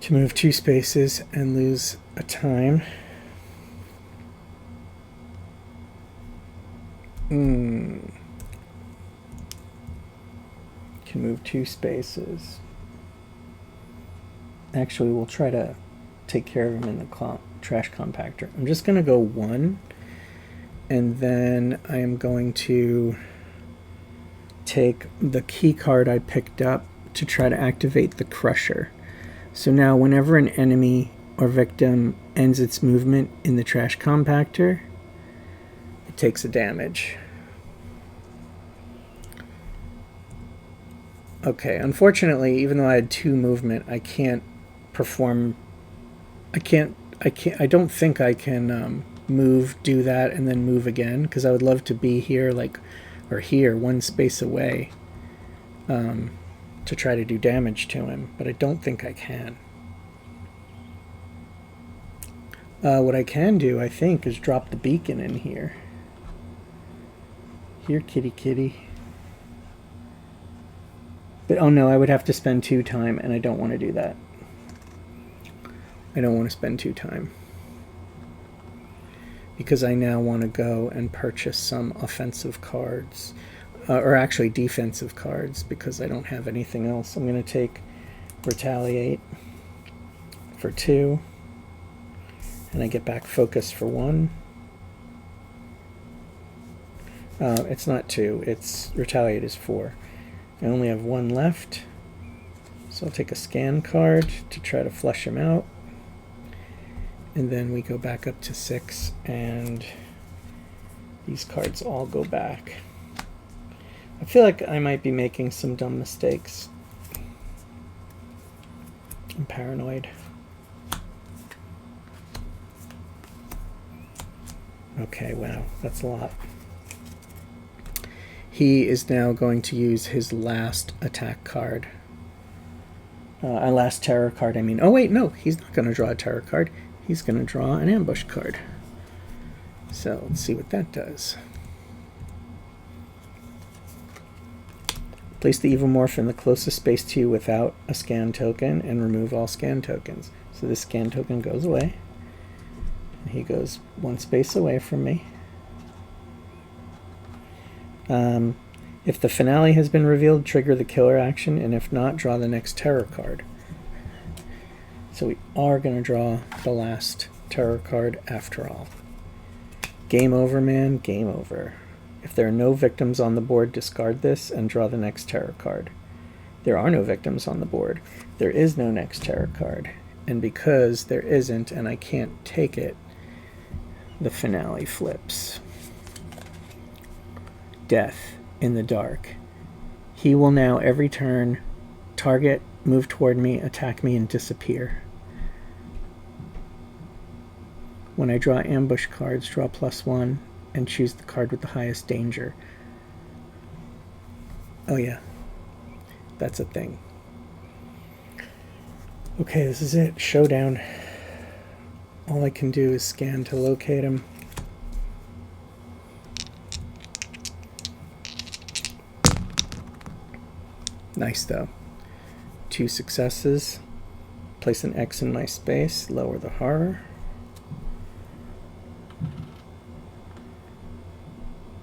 To move 2 spaces and lose a time. Can move 2 spaces. Actually, we'll try to take care of him in the trash compactor. I'm just going to go 1, and then I am going to take the key card I picked up to try to activate the crusher. So now whenever an enemy or victim ends its movement in the trash compactor, it takes a damage. Okay, unfortunately, even though I had 2 movement, I can't perform... I don't think I can move, do that, and then move again, because I would love to be here, like, or here, 1 space away, to try to do damage to him, but I don't think I can. What I can do, I think, is drop the beacon in here. Here, kitty kitty. But oh no, I would have to spend 2 time, and I don't want to do that. I don't want to spend 2 time. Because I now want to go and purchase some offensive cards. Or actually defensive cards, because I don't have anything else. I'm going to take Retaliate for 2. And I get back Focus for 1. It's not 2. It's Retaliate is 4. I only have 1 left. So I'll take a scan card to try to flush him out. And then we go back up to 6, and these cards all go back. I feel like I might be making some dumb mistakes. I'm paranoid. Okay, wow, that's a lot. He is now going to use his last attack card. Last terror card, I mean. Oh wait, no, he's not going to draw a terror card. He's going to draw an ambush card. So let's see what that does. Place the Evomorph in the closest space to you without a scan token and remove all scan tokens. So So this scan token goes away. He goes one space away from me. If the finale has been revealed, trigger the killer action, and if not, draw the next terror card. So we are going to draw the last terror card after all. Game over, man. Game over. If there are no victims on the board, discard this and draw the next terror card. There are no victims on the board. There is no next terror card. And because there isn't and I can't take it, the finale flips. Death in the dark. He will now every turn target, move toward me, attack me, and disappear. When I draw ambush cards, draw +1 and choose the card with the highest danger. Oh yeah, that's a thing. Okay, this is it. Showdown. All I can do is scan to locate him. Nice though. 2 successes. Place an X in my space. Lower the horror.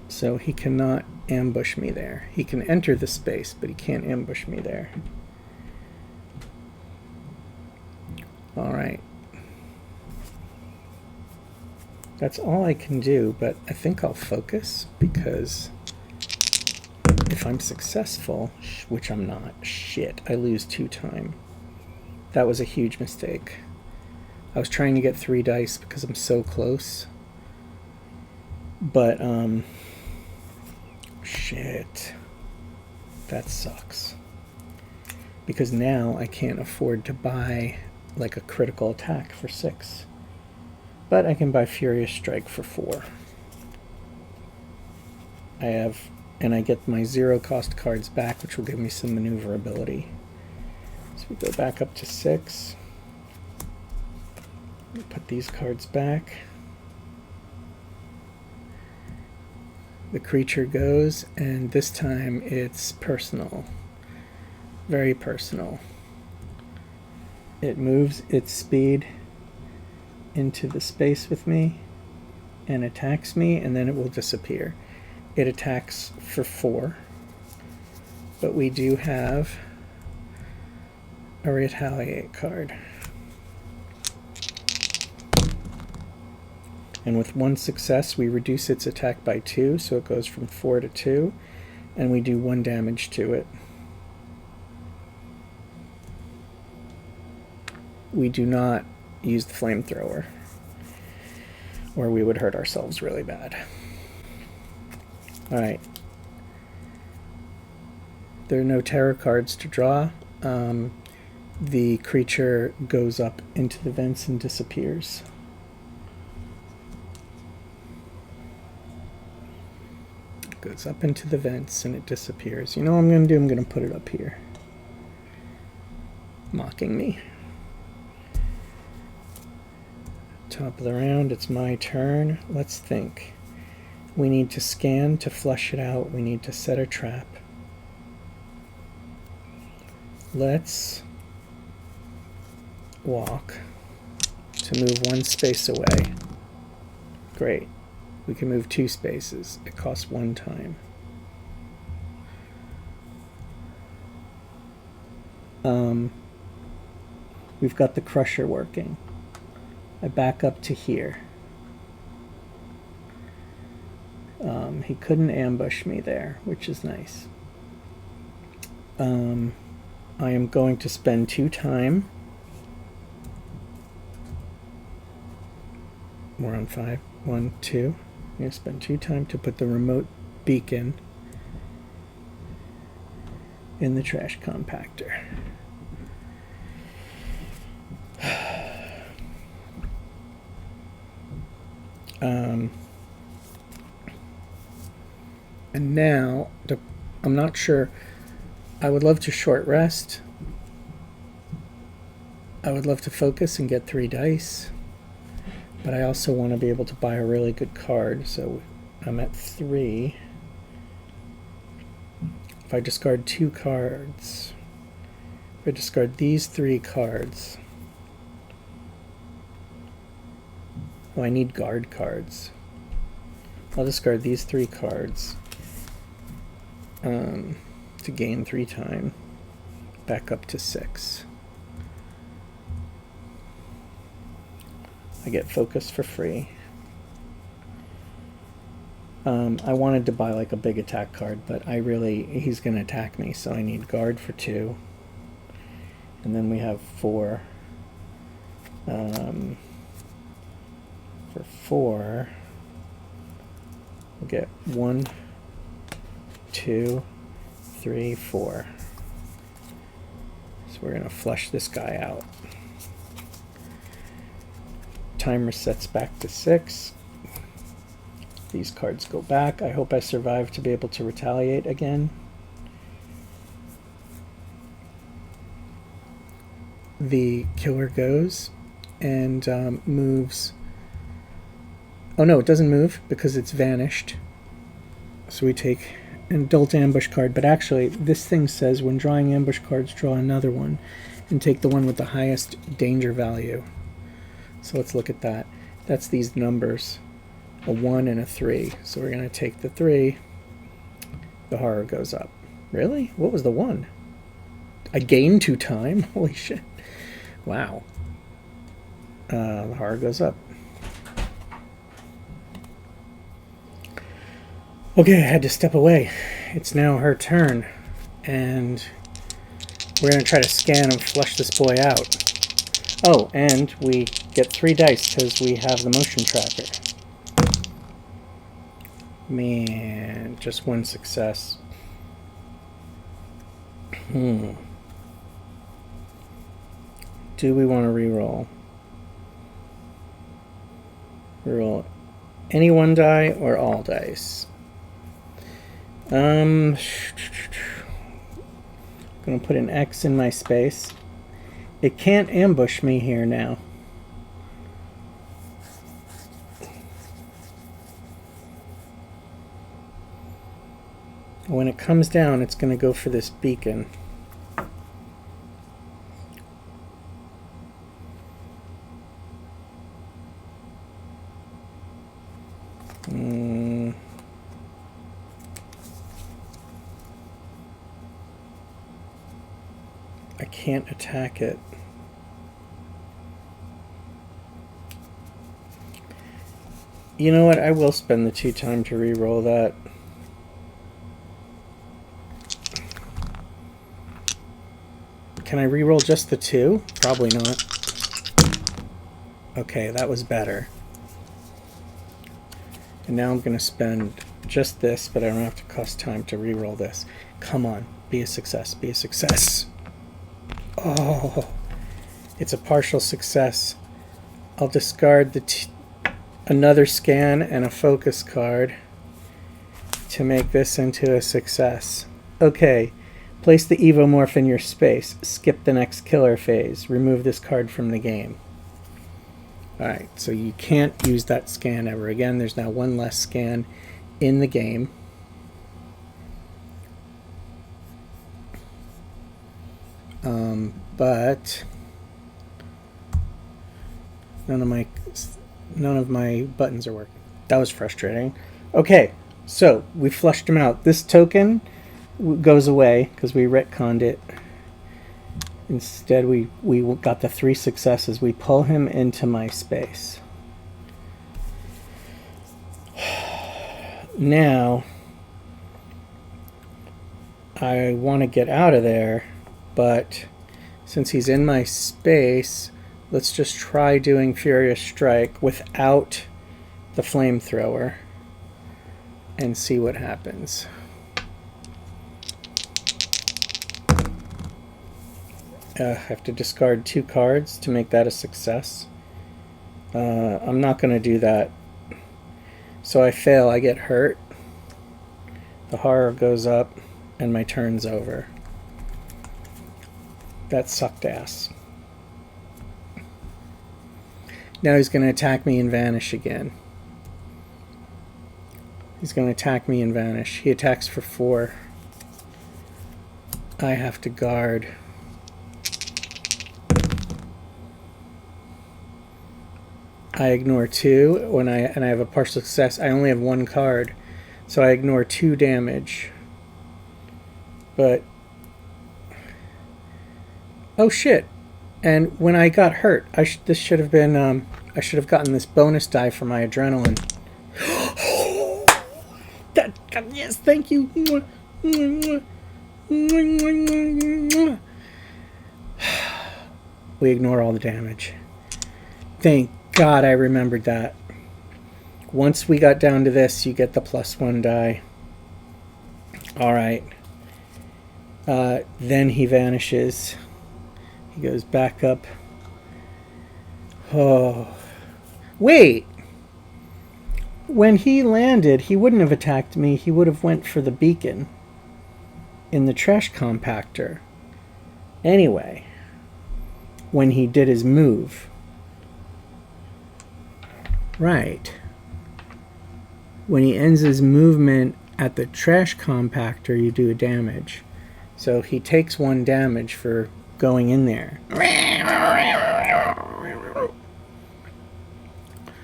So he cannot ambush me there. He can enter the space, but he can't ambush me there. Alright. That's all I can do, but I think I'll focus, because if I'm successful, which I'm not, shit, I lose 2 time. That was a huge mistake. I was trying to get 3 dice because I'm so close. But, shit. That sucks. Because now I can't afford to buy like a critical attack for 6. But I can buy Furious Strike for 4. And I get my 0 cost cards back, which will give me some maneuverability. So we go back up to 6. Put these cards back. The creature goes, and this time it's personal. Very personal. It moves its speed into the space with me and attacks me, and then it will disappear. It attacks for 4, but we do have a retaliate card. And with 1 success, we reduce its attack by 2, so it goes from 4 to 2, and we do 1 damage to it. We do not use the flamethrower, or we would hurt ourselves really bad. Alright. There are no terror cards to draw. The creature goes up into the vents and disappears. It goes up into the vents and it disappears. You know what I'm going to do? I'm going to put it up here. Mocking me. Top of the round, it's my turn. Let's think. We need to scan to flush it out. We need to set a trap. Let's walk to move 1 space away. Great. We can move 2 spaces. It costs 1 time. We've got the crusher working. I back up to here. He couldn't ambush me there, which is nice. I am going to spend 2 time. We're on 5. 1, 2. I'm going to spend 2 time to put the remote beacon in the trash compactor. And now, I'm not sure. I would love to short rest. I would love to focus and get 3 dice. But I also want to be able to buy a really good card. So I'm at 3. If I discard 2 cards, if I discard these 3 cards, Oh, I need guard cards. I'll discard these 3 cards to gain 3 time. Back up to 6. I get focus for free. I wanted to buy like a big attack card, but he's going to attack me, so I need guard for 2. And then we have 4. For 4, we'll get 1, 2, 3, 4. So we're going to flush this guy out. Time resets back to 6. These cards go back. I hope I survive to be able to retaliate again. The killer goes and moves. Oh no, it doesn't move because it's vanished. So we take an adult ambush card, but actually this thing says when drawing ambush cards, draw another one and take the one with the highest danger value. So let's look at that. That's these numbers, a 1 and a 3. So we're going to take the 3. The horror goes up. Really? What was the 1? I gained 2 time? Holy shit. Wow. The horror goes up. Okay, I had to step away. It's now her turn. And we're going to try to scan and flush this boy out. Oh, and we get 3 dice because we have the motion tracker. Man, just 1 success. Do we want to reroll? Reroll any 1 die or all dice? I'm gonna put an X in my space. It can't ambush me here now. When it comes down, it's going to go for this beacon. I can't attack it. You know what? I will spend the 2 time to re-roll that. Can I re-roll just the 2? Probably not. Okay, that was better. And now I'm going to spend just this, but I don't have to cost time to re-roll this. Come on, be a success, be a success. Oh, it's a partial success. I'll discard the another scan and a focus card to make this into a success. Okay, place the Evomorph in your space. Skip the next killer phase. Remove this card from the game. Alright, so you can't use that scan ever again. There's now 1 less scan in the game. But none of my buttons are working. That was frustrating. Okay, so we flushed him out. This token goes away because we retconned it. Instead, we got the 3 successes. We pull him into my space. Now, I want to get out of there, but since he's in my space, let's just try doing Furious Strike without the flamethrower and see what happens. I have to discard 2 cards to make that a success. I'm not going to do that. So I fail, I get hurt. The horror goes up, and my turn's over. That sucked ass. Now he's going to attack me and vanish again. He's going to attack me and vanish. He attacks for 4. I have to guard. I ignore 2 when I have a partial success. I only have 1 card, so I ignore 2 damage. But oh shit! And when I got hurt, this should have been I should have gotten this bonus die for my adrenaline. Yes, thank you. We ignore all the damage. Thank God I remembered that. Once we got down to this, you get the +1 die. Alright. Then he vanishes. He goes back up. Oh. Wait! When he landed, he wouldn't have attacked me. He would have went for the beacon in the trash compactor. Anyway, when he did his move. Right. When he ends his movement at the trash compactor, you do a damage. So he takes 1 damage for going in there.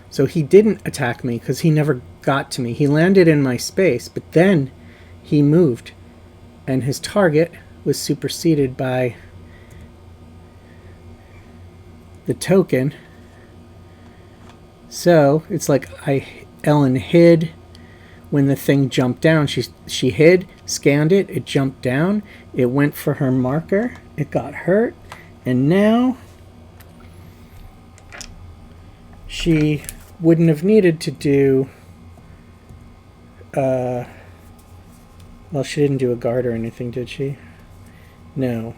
So he didn't attack me because he never got to me. He landed in my space, but then he moved. And his target was superseded by the token. So it's like Ellen hid when the thing jumped down. She hid, scanned it, it jumped down, it went for her marker, it got hurt, and now she wouldn't have needed to do well, she didn't do a guard or anything, did she? No.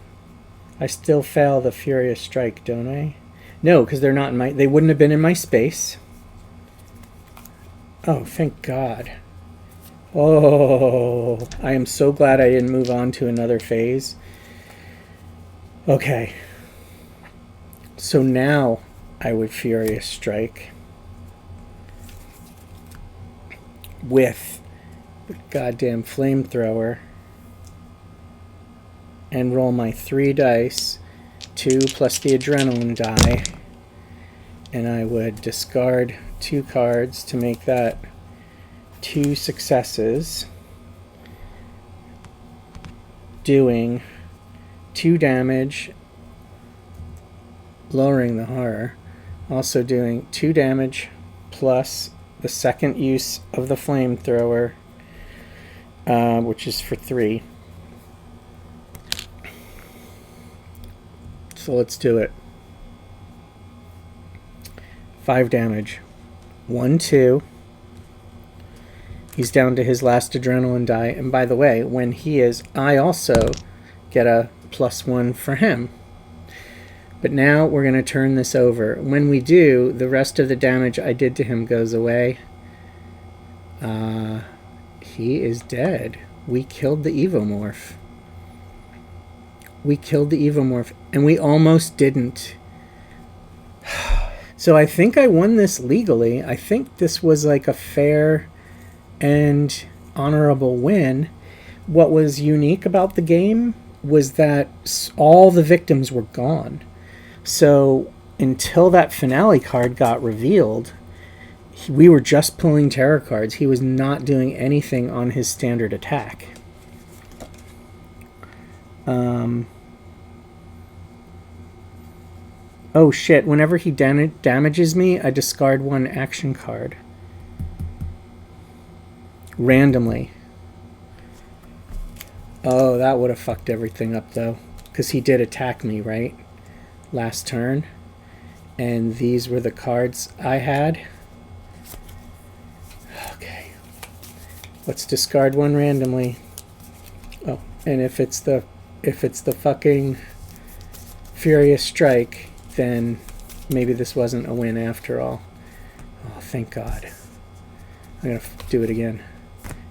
I still fail the Furious Strike, don't I? No, because they're not in my... They wouldn't have been in my space. Oh, thank God. Oh, I am so glad I didn't move on to another phase. Okay. So now I would Furious Strike with the goddamn flamethrower and roll my 3 dice, 2 plus the adrenaline die, and I would discard 2 cards to make that 2 successes, doing 2 damage, lowering the horror, also doing 2 damage plus the second use of the flamethrower, which is for 3. So let's do it. 5 damage. 1, 2. He's down to his last adrenaline die. And by the way, when he is, I also get a +1 for him. But now we're going to turn this over. When we do, the rest of the damage I did to him goes away. He is dead. We killed the Evomorph. We killed the Evomorph, and we almost didn't. So I think I won this legally. I think this was like a fair and honorable win. What was unique about the game was that all the victims were gone. So until that finale card got revealed, we were just pulling terror cards. He was not doing anything on his standard attack. Oh shit, whenever he damages me, I discard 1 action card. Randomly. Oh, that would have fucked everything up though. Because he did attack me, right? Last turn. And these were the cards I had. Okay. Let's discard 1 randomly. Oh, and if it's the fucking Furious Strike, then maybe this wasn't a win after all. Oh, thank God. I'm gonna do it again.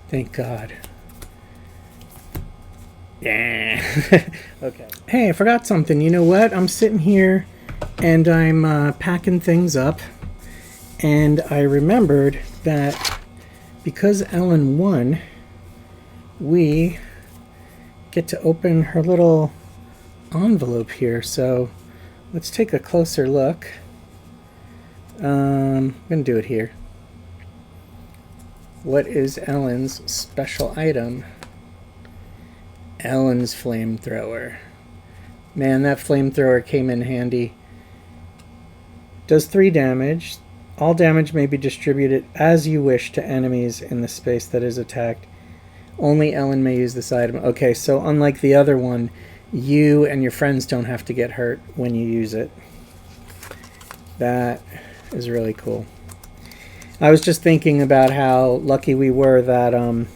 Thank God. Yeah. Okay. Hey, I forgot something. You know what? I'm sitting here and I'm packing things up, and I remembered that because Ellen won, we get to open her little envelope here. So let's take a closer look. I'm going to do it here. What is Ellen's special item? Ellen's flamethrower. Man, that flamethrower came in handy. Does 3 damage. All damage may be distributed as you wish to enemies in the space that is attacked. Only Ellen may use this item. Okay, so unlike the other one, you and your friends don't have to get hurt when you use it. That is really cool. I was just thinking about how lucky we were that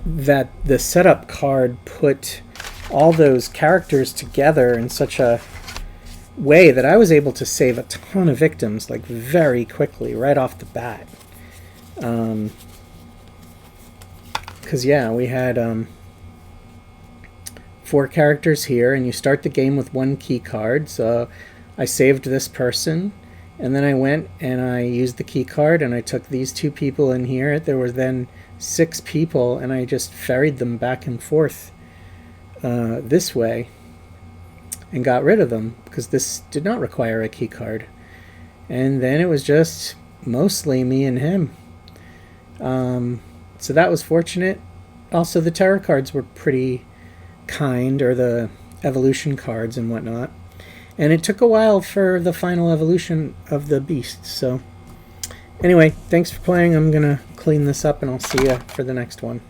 that the setup card put all those characters together in such a way that I was able to save a ton of victims like very quickly right off the bat. Because yeah, we had 4 characters here, and you start the game with 1 key card. So I saved this person, and then I went and I used the key card, and I took these 2 people in here. There were then 6 people, and I just ferried them back and forth this way and got rid of them because this did not require a key card. And then it was just mostly me and him. So that was fortunate. Also, the terror cards were pretty kind, or the evolution cards and whatnot. And it took a while for the final evolution of the beast. So anyway, thanks for playing. I'm going to clean this up, and I'll see you for the next one.